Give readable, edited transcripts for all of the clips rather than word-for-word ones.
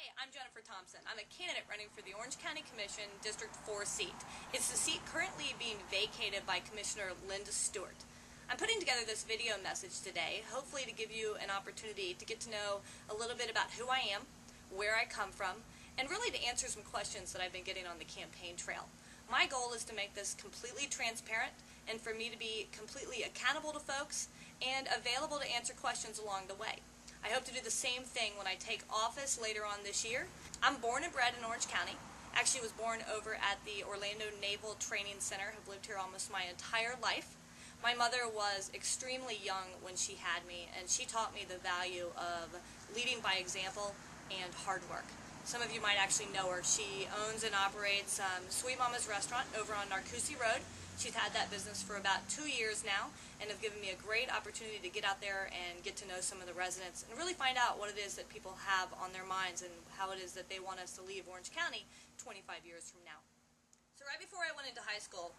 Hi, I'm Jennifer Thompson. I'm a candidate running for the Orange County Commission District 4 seat. It's the seat currently being vacated by Commissioner Linda Stewart. I'm putting together this video message today, hopefully to give you an opportunity to get to know a little bit about who I am, where I come from, and really to answer some questions that I've been getting on the campaign trail. My goal is to make this completely transparent and for me to be completely accountable to folks and available to answer questions along the way. I hope to do the same thing when I take office later on this year. I'm born and bred in Orange County. Actually was born over at the Orlando Naval Training Center. Have lived here almost my entire life. My mother was extremely young when she had me, and she taught me the value of leading by example and hard work. Some of you might actually know her. She owns and operates Sweet Mama's Restaurant over on Narcoossee Road. She's had that business for about 2 years now and have given me a great opportunity to get out there and get to know some of the residents and really find out what it is that people have on their minds and how it is that they want us to leave Orange County 25 years from now. So right before I went into high school,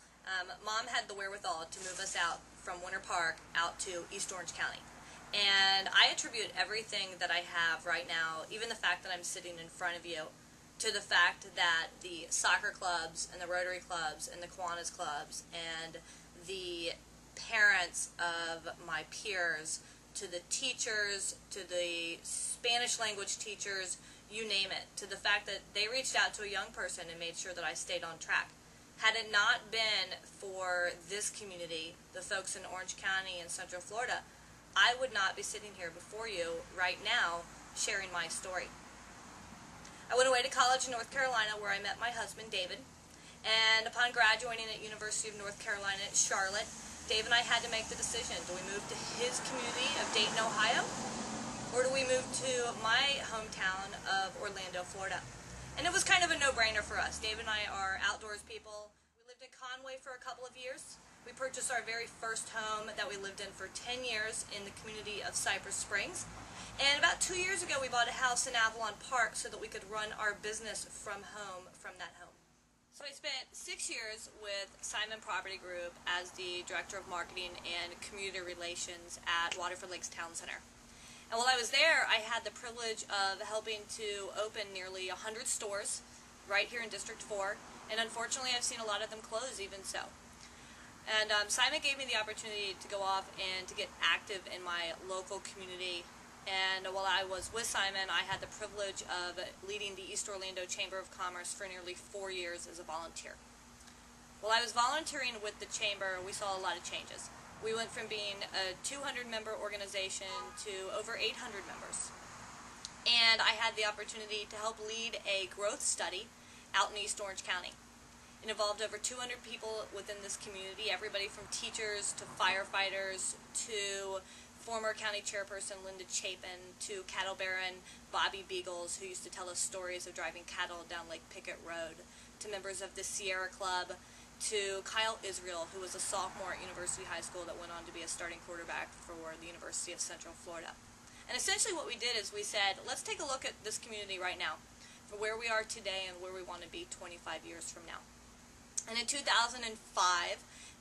Mom had the wherewithal to move us out from Winter Park out to East Orange County. And I attribute everything that I have right now, even the fact that I'm sitting in front of you, to the fact that the soccer clubs and the Rotary clubs and the Kiwanis clubs and the parents of my peers, to the teachers, to the Spanish language teachers, you name it, to the fact that they reached out to a young person and made sure that I stayed on track. Had it not been for this community, the folks in Orange County and Central Florida, I would not be sitting here before you right now sharing my story. I went away to college in North Carolina where I met my husband, David, and upon graduating at University of North Carolina at Charlotte, Dave and I had to make the decision. Do we move to his community of Dayton, Ohio, or do we move to my hometown of Orlando, Florida? And it was kind of a no-brainer for us. Dave and I are outdoors people. We lived in Conway for a couple of years. We purchased our very first home that we lived in for 10 years in the community of Cypress Springs. And about 2 years ago, we bought a house in Avalon Park so that we could run our business from home, from that home. So I spent 6 years with Simon Property Group as the Director of Marketing and Community Relations at Waterford Lakes Town Center. And while I was there, I had the privilege of helping to open nearly 100 stores right here in District 4, and unfortunately I've seen a lot of them close even so. And Simon gave me the opportunity to go off and to get active in my local community. And while I was with Simon, I had the privilege of leading the East Orlando Chamber of Commerce for nearly 4 years as a volunteer. While I was volunteering with the Chamber, we saw a lot of changes. We went from being a 200-member organization to over 800 members. And I had the opportunity to help lead a growth study out in East Orange County. It involved over 200 people within this community, everybody from teachers to firefighters to former county chairperson Linda Chapin to cattle baron Bobby Beagles, who used to tell us stories of driving cattle down Lake Pickett Road, to members of the Sierra Club, to Kyle Israel, who was a sophomore at University High School that went on to be a starting quarterback for the University of Central Florida. And essentially what we did is we said, let's take a look at this community right now, for where we are today and where we want to be 25 years from now. And in 2005,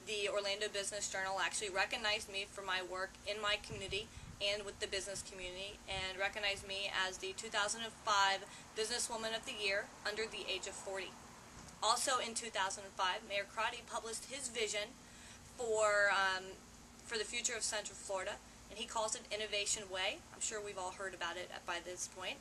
the Orlando Business Journal actually recognized me for my work in my community and with the business community, and recognized me as the 2005 Businesswoman of the Year under the age of 40. Also in 2005, Mayor Crotty published his vision for the future of Central Florida, and he calls it Innovation Way. I'm sure we've all heard about it by this point.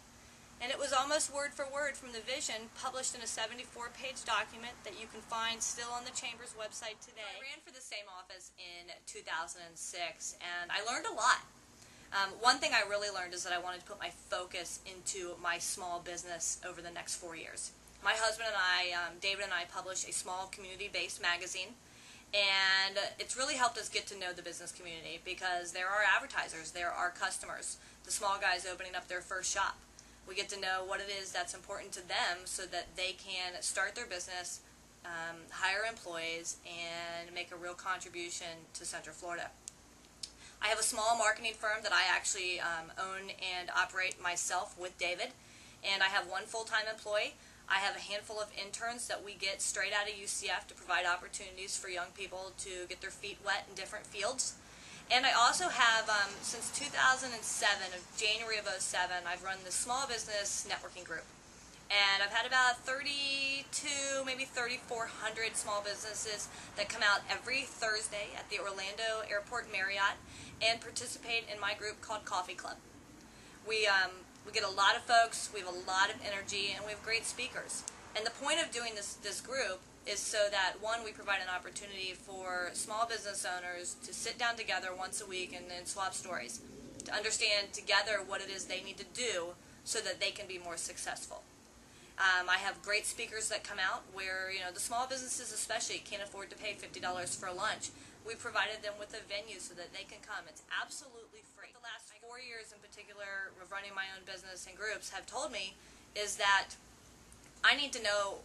And it was almost word for word from the vision, published in a 74-page document that you can find still on the Chamber's website today. I ran for the same office in 2006, and I learned a lot. One thing I really learned is that I wanted to put my focus into my small business over the next 4 years. My husband and I, David and I, publish a small community-based magazine, and it's really helped us get to know the business community because there are advertisers, there are customers, the small guys opening up their first shop. We get to know what it is that's important to them so that they can start their business, hire employees, and make a real contribution to Central Florida. I have a small marketing firm that I actually own and operate myself with David, and I have one full-time employee. I have a handful of interns that we get straight out of UCF to provide opportunities for young people to get their feet wet in different fields. And I also have, since 2007, of January of '07, I've run the Small Business Networking Group. And I've had about 32, maybe 3,400 small businesses that come out every Thursday at the Orlando Airport Marriott and participate in my group called Coffee Club. We get a lot of folks, we have a lot of energy, and we have great speakers. And the point of doing this group is so that, one, we provide an opportunity for small business owners to sit down together once a week and swap stories, to understand together what it is they need to do so that they can be more successful. I have great speakers that come out where, the small businesses especially can't afford to pay $50 for lunch. We provided them with a venue so that they can come. It's absolutely free. The last 4 years in particular of running my own business and groups have told me is that I need to know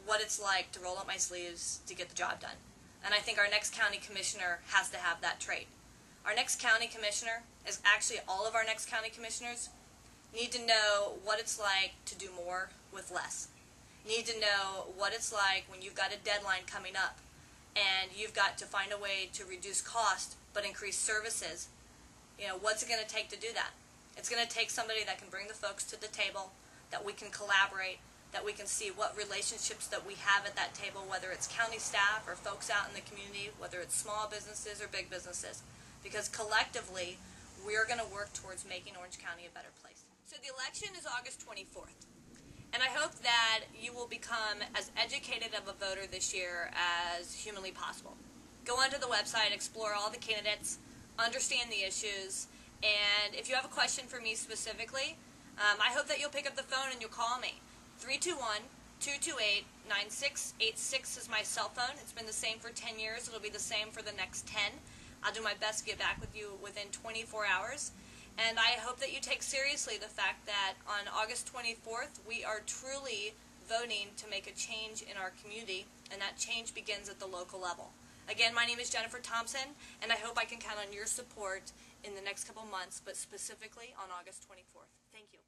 what it's like to roll up my sleeves to get the job done. And I think our next county commissioner has to have that trait. Our next county commissioner, is actually all of our next county commissioners, need to know what it's like to do more with less. Need to know what it's like when you've got a deadline coming up and you've got to find a way to reduce cost but increase services. What's it going to take to do that? It's going to take somebody that can bring the folks to the table, that we can collaborate, that we can see what relationships that we have at that table, whether it's county staff or folks out in the community, whether it's small businesses or big businesses. Because collectively, we're going to work towards making Orange County a better place. So the election is August 24th. And I hope that you will become as educated of a voter this year as humanly possible. Go onto the website, explore all the candidates, understand the issues, and if you have a question for me specifically, I hope that you'll pick up the phone and you'll call me. 321-228-9686 is my cell phone. It's been the same for 10 years. It'll be the same for the next 10. I'll do my best to get back with you within 24 hours. And I hope that you take seriously the fact that on August 24th, we are truly voting to make a change in our community, and that change begins at the local level. Again, my name is Jennifer Thompson, and I hope I can count on your support in the next couple months, but specifically on August 24th. Thank you.